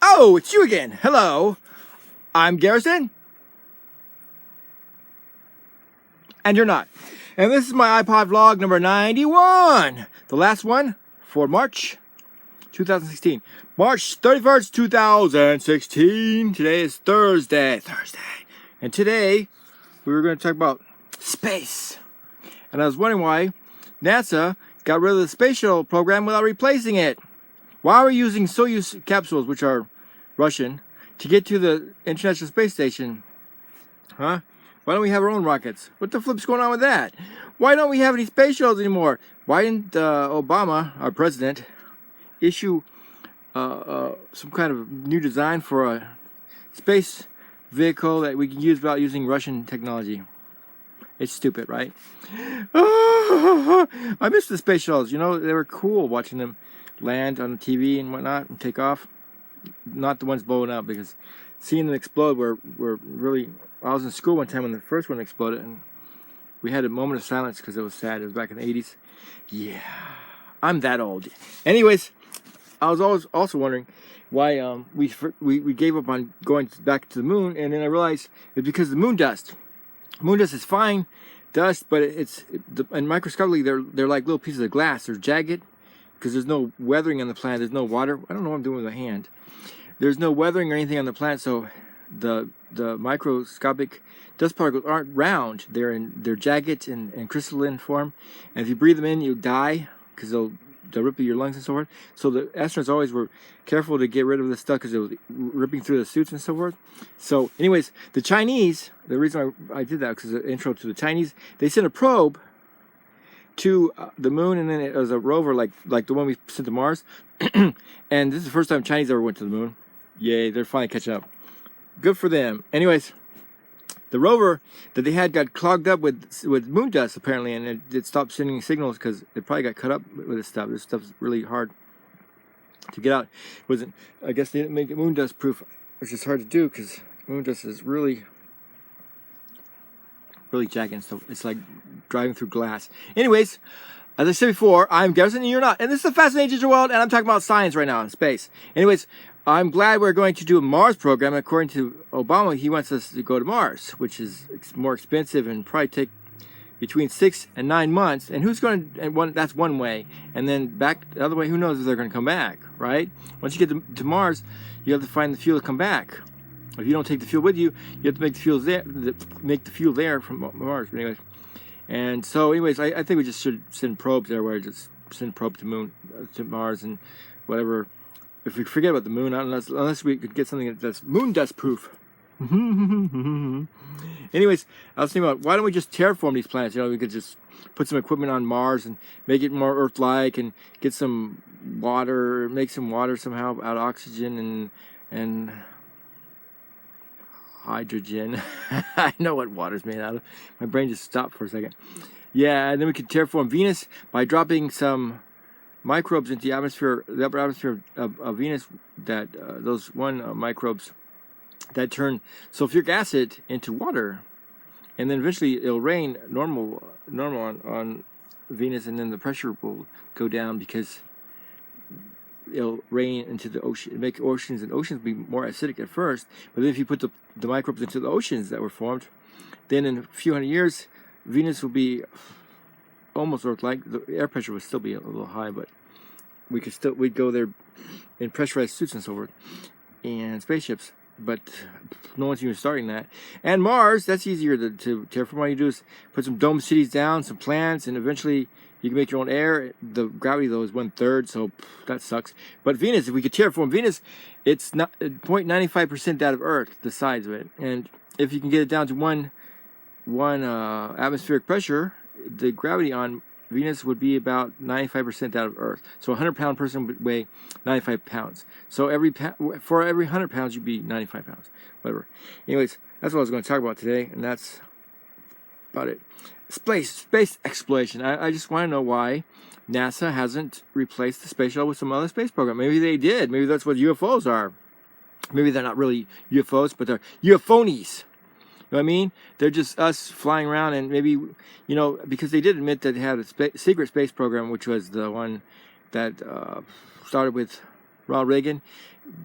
Oh, it's you again. Hello. I'm Garrison. And you're not. And this is my iPod vlog number 91. The last one for March 2016. March 31st, 2016. Today is Thursday. And today we were going to talk about space. And I was wondering why NASA got rid of the space shuttle program without replacing it. Why are we using Soyuz capsules, which are Russian, to get to the International Space Station? Huh? Why don't we have our own rockets? What the flip's going on with that? Why don't we have any space shuttles anymore? Why didn't Obama, our president, issue some kind of new design for a space vehicle that we can use without using Russian technology? It's stupid, right? I miss the space shuttles. You know, they were cool watching them land on the TV and whatnot and take off. Not the ones blowing up, because seeing them explode were really... I was in school one time when the first one exploded, and we had a moment of silence because it was sad. It was back in the 80s. Yeah, I'm that old. Anyways, I was always also wondering why we gave up on going back to the moon, and then I realized it's because of the moon dust. Moon dust is fine dust, but and microscopically they're like little pieces of glass. They're jagged because there's no weathering on the planet. There's no water. I don't know what I'm doing with my hand. There's no weathering or anything on the planet, so the microscopic dust particles aren't round. They're jagged and crystalline form, and if you breathe them in, you die because they'll rip your lungs and so forth. So the astronauts always were careful to get rid of this stuff because it was ripping through the suits and so forth. So anyways, the Chinese, the reason I did that because the intro to the Chinese, they sent a probe to the moon, and then it was a rover like the one we sent to Mars. And this is the first time Chinese ever went to the moon. Yay, they're finally catching up. Good for them. Anyways, the rover that they had got clogged up with moon dust apparently, and it stopped sending signals because it probably got cut up with this stuff. This stuff's really hard to get out. I guess they didn't make it moon dust proof, which is hard to do because moon dust is really jagged and stuff. It's like driving through glass. Anyways, as I said before, I'm Garrison and you're not. And this is a fascinating digital world, and I'm talking about science right now in space. Anyways, I'm glad we're going to do a Mars program. According to Obama, he wants us to go to Mars, which is more expensive and probably take between 6 and 9 months. And who's going to, that's one way. And then back the other way, who knows if they're going to come back, right? Once you get to Mars, you have to find the fuel to come back. If you don't take the fuel with you, you have to make the fuel there from Mars. But anyways, and so anyways, I think we just should send probes everywhere. Just send probe to Mars and whatever. If we forget about the moon, unless we could get something that's moon dust proof. Anyways, I was thinking about, why don't we just terraform these planets? You know, we could just put some equipment on Mars and make it more Earth-like, and get some water, make some water somehow out of oxygen and hydrogen. I know what water's made out of. My brain just stopped for a second. Yeah, and then we could terraform Venus by dropping some microbes into the upper atmosphere of Venus, that those microbes that turn sulfuric acid into water, and then eventually it'll rain normal on Venus, and then the pressure will go down because it'll rain into the ocean, make oceans be more acidic at first. But then if you put the microbes into the oceans that were formed, then in a few hundred years, Venus will be almost Earth-like. The air pressure would still be a little high, but we'd go there in pressurized suits and so forth, and spaceships. But no one's even starting that. And Mars, that's easier to terraform. All you do is put some dome cities down, some plants, and eventually you can make your own air. The gravity though is 1/3, so that sucks. But Venus, if we could terraform Venus, it's not 0.95% that of Earth, the size of it. And if you can get it down to one atmospheric pressure, the gravity on Venus would be about 95% that of Earth. So a 100-pound person would weigh 95 pounds. So for every 100 pounds, you'd be 95 pounds. Whatever. Anyways, that's what I was going to talk about today, and that's about it. Space exploration. I just want to know why NASA hasn't replaced the space shuttle with some other space program. Maybe they did. Maybe that's what UFOs are. Maybe they're not really UFOs, but they're UFOnies. You know what I mean? They're just us flying around, and maybe, you know, because they did admit that they had a secret space program, which was the one that started with Ronald Reagan.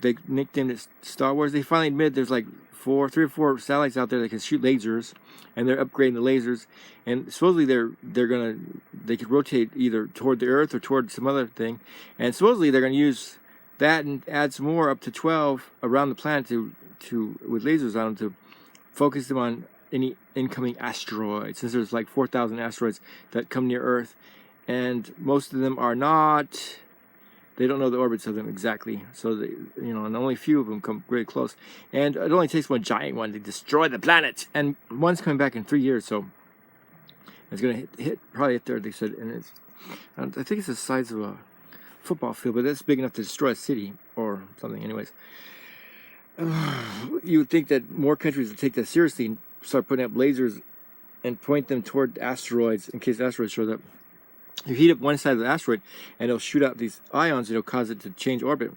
They nicknamed it Star Wars. They finally admitted there's like 3 or 4 satellites out there that can shoot lasers, and they're upgrading the lasers. And supposedly they could rotate either toward the Earth or toward some other thing. And supposedly they're gonna use that and add some more, up to 12 around the planet with lasers on them, to focus them on any incoming asteroids, since there's like 4,000 asteroids that come near Earth, and most of them are not. They don't know the orbits of them exactly, so and only a few of them come really close. And it only takes one giant one to destroy the planet, and one's coming back in 3 years, so it's gonna probably hit there. They said, and I think it's the size of a football field, but that's big enough to destroy a city or something. Anyways, you would think that more countries would take that seriously and start putting up lasers and point them toward asteroids in case asteroids shows up. You heat up one side of the asteroid, and it'll shoot out these ions, and it'll cause it to change orbit.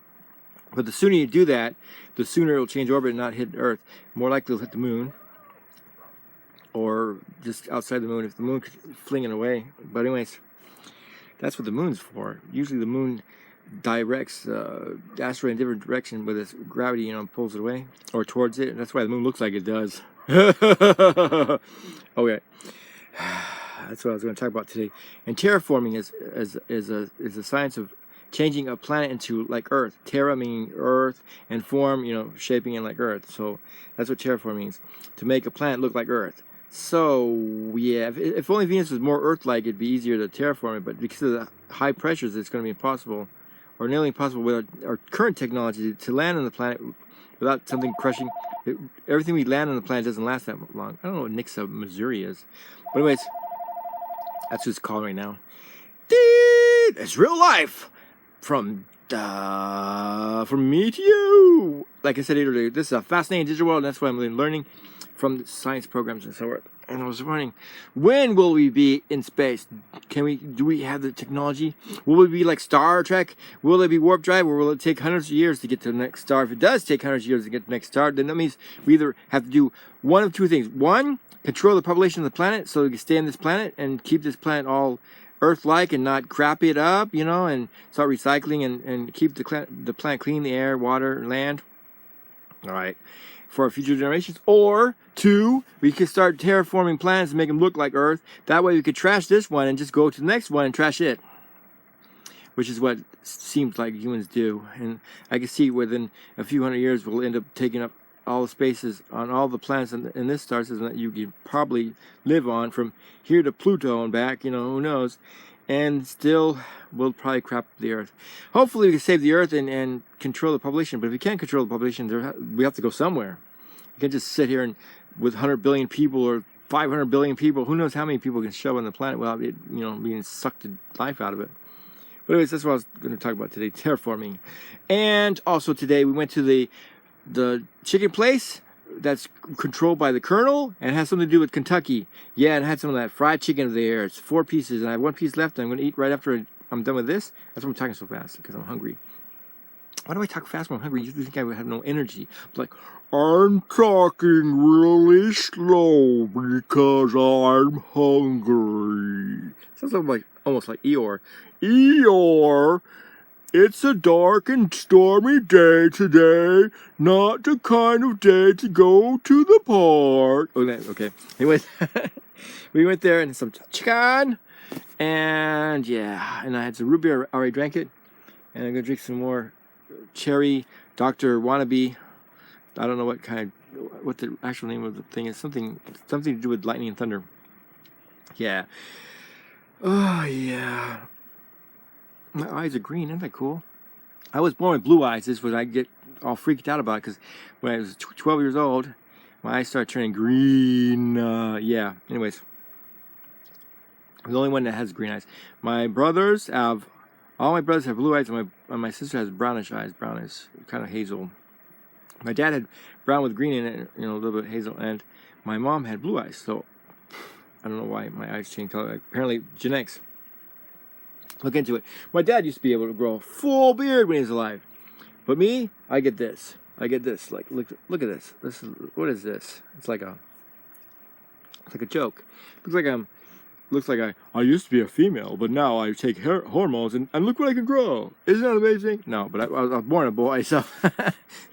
But the sooner you do that, the sooner it'll change orbit and not hit Earth. More likely it'll hit the moon, or just outside the moon if the moon could fling it away. But anyways, that's what the moon's for. Usually the moon directs the asteroid in a different direction with its gravity, pulls it away or towards it. And that's why the moon looks like it does. Okay. That's what I was going to talk about today. And terraforming is a science of changing a planet into like Earth. Terra meaning Earth, and form, shaping it like Earth. So that's what terraforming means, to make a planet look like Earth. So yeah, if only Venus was more Earth-like, it'd be easier to terraform it. But because of the high pressures, it's going to be impossible, or nearly impossible with our current technology, to land on the planet without something crushing. Everything we land on the planet doesn't last that long. I don't know what Nixa, Missouri is. But anyways, that's what it's called right now. It's real life from me to you. Like I said earlier, this is a fascinating digital world, and that's why I'm learning from the science programs and so forth. And I was wondering, when will we be in space? Do we have the technology? Will we be like Star Trek? Will it be warp drive, or will it take hundreds of years to get to the next star? If it does take hundreds of years to get to the next star, then that means we either have to do one of two things. One, control the population of the planet so we can stay on this planet and keep this planet all Earth-like and not crap it up, and start recycling and keep the planet clean, the air, water, land. All right, for our future generations. Or two, we could start terraforming planets and make them look like Earth. That way we could trash this one and just go to the next one and trash it, which is what seems like humans do. And I can see within a few hundred years we'll end up taking up all the spaces on all the planets in this star system that you can probably live on, from here to Pluto and back, who knows. And still, we'll probably crap the Earth. Hopefully we can save the Earth and control the population. But if we can't control the population, we have to go somewhere. You can't just sit here and with 100 billion people or 500 billion people, who knows how many people can show on the planet without it, being sucked the life out of it. But anyways, that's what I was going to talk about today, terraforming. And also today we went to the chicken place that's controlled by the Colonel, and it has something to do with Kentucky. Yeah, and it had some of that fried chicken there. It's 4 pieces, and I have 1 piece left, and I'm going to eat right after I'm done with this. That's why I'm talking so fast, because I'm hungry. Why do I talk fast when I'm hungry? You think I would have no energy. I'm like, I'm talking really slow because I'm hungry. Sounds like almost like Eeyore. Eeyore! It's a dark and stormy day today, not the kind of day to go to the park. Okay. Anyways, we went there and some chicken, and yeah, and I had some root beer. I already drank it, and I'm gonna drink some more cherry Dr. Wannabe. I don't know what the actual name of the thing is. Something to do with lightning and thunder. Yeah. Oh yeah. My eyes are green. Isn't that cool? I was born with blue eyes. This is what I get all freaked out about, because when I was 12 years old, my eyes started turning green. Yeah. Anyways, I'm the only one that has green eyes. All my brothers have blue eyes, and my sister has brownish eyes. Brownish, kind of hazel. My dad had brown with green in it, a little bit hazel, and my mom had blue eyes. So I don't know why my eyes changed color. Apparently genetics. Look into it. My dad used to be able to grow a full beard when he was alive, but me, I get this. Like, look at this. What is this? It's like a joke. Looks like looks like I used to be a female, but now I take hormones and look what I can grow. Isn't that amazing? No, but I was born a boy, so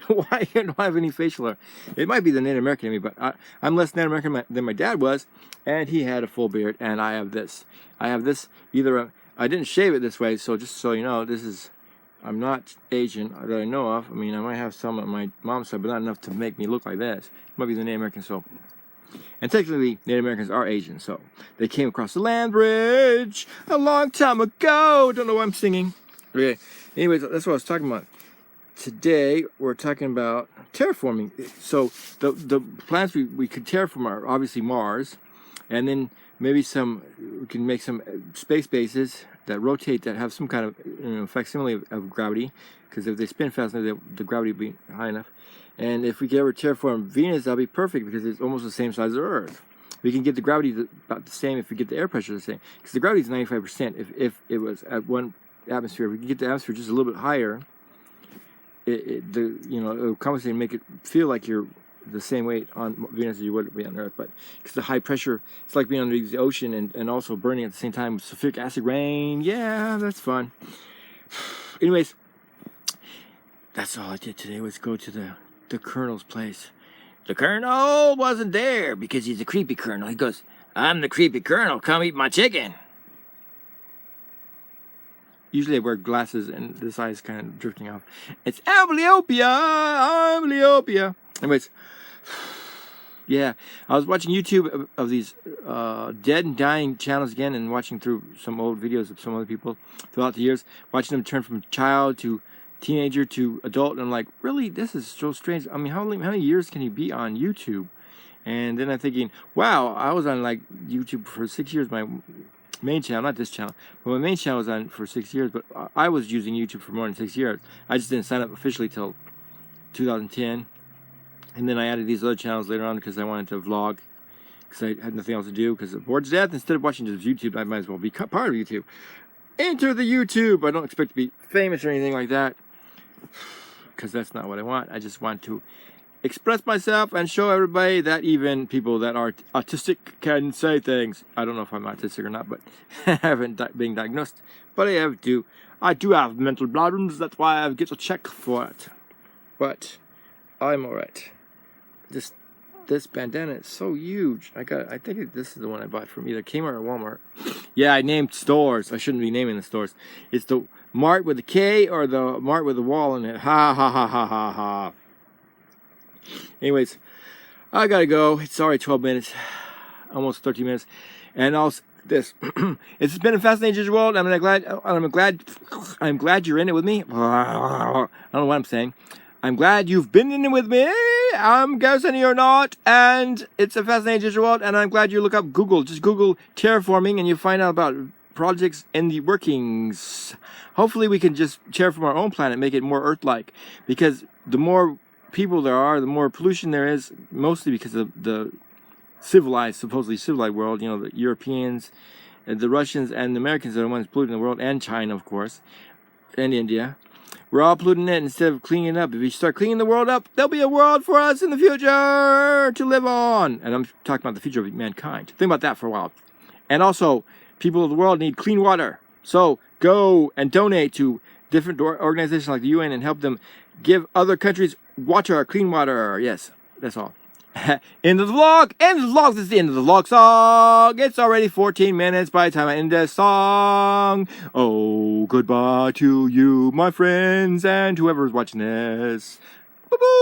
why don't I have any facial hair? It might be the Native American in me, but I'm less Native American than my dad was, and he had a full beard, and I have this. I have this, I didn't shave it this way, so just so you know, I'm not Asian that I know of. I mean, I might have some on my mom's side, but not enough to make me look like this. It might be the Native American, so. And technically, Native Americans are Asian, so they came across the land bridge a long time ago. Don't know why I'm singing. Okay, anyways, that's what I was talking about. Today, we're talking about terraforming. So the planets we could terraform are obviously Mars, and then maybe we can make some space bases that rotate, that have some kind of facsimile of gravity, because if they spin fast enough, the gravity will be high enough. And if we could ever terraform Venus, that'll be perfect, because it's almost the same size as Earth. We can get the gravity about the same if we get the air pressure the same, because the gravity is 95%. If it was at one atmosphere, if we can get the atmosphere just a little bit higher, it'll compensate and make it feel like you're the same weight on Venus as you would be on Earth. But because the high pressure, it's like being under the ocean and also burning at the same time with sulfuric acid rain. Yeah, that's fun. Anyways, that's all I did today, was go to the Colonel's place. The Colonel wasn't there because he's a creepy Colonel. He goes, "I'm the creepy Colonel, come eat my chicken." Usually I wear glasses and this eye is kind of drifting off. It's amblyopia. Anyways, yeah, I was watching YouTube of these dead and dying channels again, and watching through some old videos of some other people throughout the years, watching them turn from child to teenager to adult, and I'm like, really, this is so strange. I mean, how many years can you be on YouTube? And then I'm thinking, wow, I was on like YouTube for 6 years. My main channel, not this channel, but my main channel was on for 6 years, but I was using YouTube for more than 6 years. I just didn't sign up officially till 2010, and then I added these other channels later on because I wanted to vlog, because I had nothing else to do, because bored to death. Instead of watching just YouTube, I might as well be part of YouTube. Enter the YouTube. I don't expect to be famous or anything like that, because that's not what I want. I just want to express myself and show everybody that even people that are autistic can say things. I don't know if I'm autistic or not, but I haven't been diagnosed. But I do have mental problems. That's why I get a check for it. But I'm alright. This bandana is so huge. I think this is the one I bought from either Kmart or Walmart. Yeah, I named stores. I shouldn't be naming the stores. It's the Mart with a K or the Mart with a wall in it. Ha ha ha ha ha ha. Anyways, I gotta go. It's already 12 minutes, almost 13 minutes, and also this. It's been a fascinating world. I'm glad you're in it with me. I don't know what I'm saying. I'm glad you've been in it with me. I'm guessing you're not, and it's a fascinating world. And I'm glad you look up Google. Just Google terraforming, and you find out about projects and the workings. Hopefully, we can just terraform our own planet, make it more Earth-like, because the more people there are, the more pollution there is, mostly because of the supposedly civilized world. The Europeans, the Russians, and the Americans are the ones polluting the world, and China, of course, and India. We're all polluting it instead of cleaning it up. If we start cleaning the world up, there'll be a world for us in the future to live on. And I'm talking about the future of mankind. Think about that for a while. And also, people of the world need clean water. So go and donate to different organizations like the UN and help them give other countries water, clean water. Yes, that's all. End of the vlog. This is the end of the vlog song. It's already 14 minutes by the time I end this song. Oh, goodbye to you, my friends, and whoever's watching this. Boo-boo.